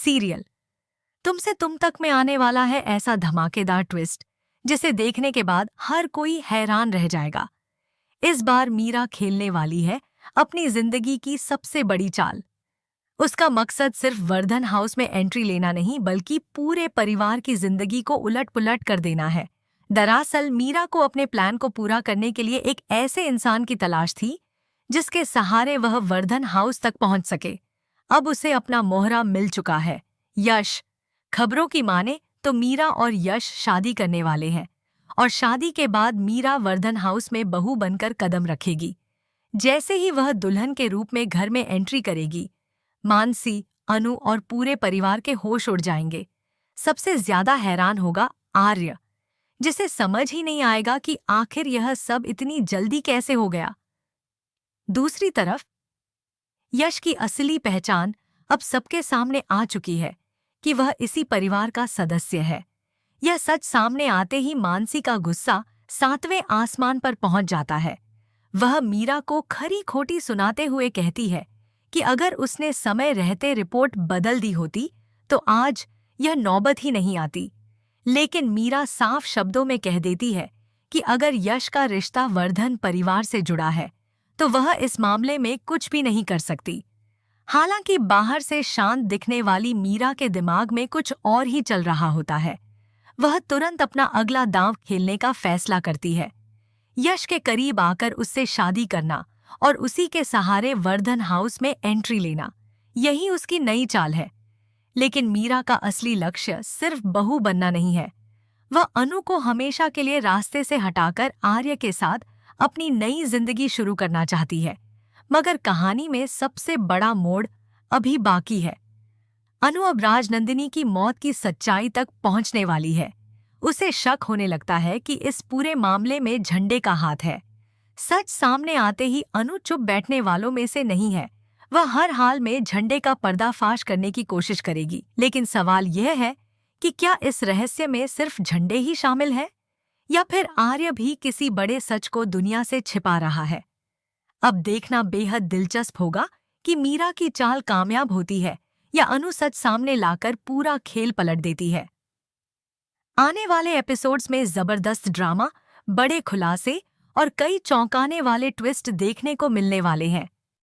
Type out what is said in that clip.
Serial तुमसे तुम तक में आने वाला है ऐसा धमाकेदार ट्विस्ट जिसे देखने के बाद हर कोई हैरान रह जाएगा। इस बार मीरा खेलने वाली है अपनी जिंदगी की सबसे बड़ी चाल। उसका मकसद सिर्फ वर्धन हाउस में एंट्री लेना नहीं बल्कि पूरे परिवार की जिंदगी को उलट पुलट कर देना है। दरअसल मीरा को अपने प्लान को पूरा करने के लिए एक ऐसे इंसान की तलाश थी जिसके सहारे वह वर्धन हाउस तक पहुंच सके। अब उसे अपना मोहरा मिल चुका है, यश। खबरों की माने तो मीरा और यश शादी करने वाले हैं और शादी के बाद मीरा वर्धन हाउस में बहू बनकर कदम रखेगी। जैसे ही वह दुल्हन के रूप में घर में एंट्री करेगी, मानसी, अनु और पूरे परिवार के होश उड़ जाएंगे। सबसे ज्यादा हैरान होगा आर्य, जिसे समझ ही नहीं आएगा कि आखिर यह सब इतनी जल्दी कैसे हो गया। दूसरी तरफ यश की असली पहचान अब सबके सामने आ चुकी है कि वह इसी परिवार का सदस्य है। यह सच सामने आते ही मानसी का गुस्सा 7वें आसमान पर पहुंच जाता है। वह मीरा को खरी खोटी सुनाते हुए कहती है कि अगर उसने समय रहते रिपोर्ट बदल दी होती तो आज यह नौबत ही नहीं आती। लेकिन मीरा साफ शब्दों में कह देती है कि अगर यश का रिश्ता वर्धन परिवार से जुड़ा है तो वह इस मामले में कुछ भी नहीं कर सकती। हालांकि बाहर से शांत दिखने वाली मीरा के दिमाग में कुछ और ही चल रहा होता है। वह तुरंत अपना अगला दांव खेलने का फैसला करती है। यश के करीब आकर उससे शादी करना और उसी के सहारे वर्धन हाउस में एंट्री लेना, यही उसकी नई चाल है। लेकिन मीरा का असली लक्ष्य सिर्फ बहू बनना नहीं है। वह अनु को हमेशा के लिए रास्ते से हटाकर आर्य के साथ अपनी नई जिंदगी शुरू करना चाहती है। मगर कहानी में सबसे बड़ा मोड़ अभी बाकी है। अनु अब राजनंदिनी की मौत की सच्चाई तक पहुंचने वाली है। उसे शक होने लगता है कि इस पूरे मामले में झंडे का हाथ है। सच सामने आते ही अनु चुप बैठने वालों में से नहीं है। वह हर हाल में झंडे का पर्दाफाश करने की कोशिश करेगी। लेकिन सवाल यह है कि क्या इस रहस्य में सिर्फ झंडे ही शामिल है या फिर आर्य भी किसी बड़े सच को दुनिया से छिपा रहा है। अब देखना बेहद दिलचस्प होगा कि मीरा की चाल कामयाब होती है या अनु सच सामने लाकर पूरा खेल पलट देती है। आने वाले एपिसोड्स में जबरदस्त ड्रामा, बड़े खुलासे और कई चौंकाने वाले ट्विस्ट देखने को मिलने वाले हैं।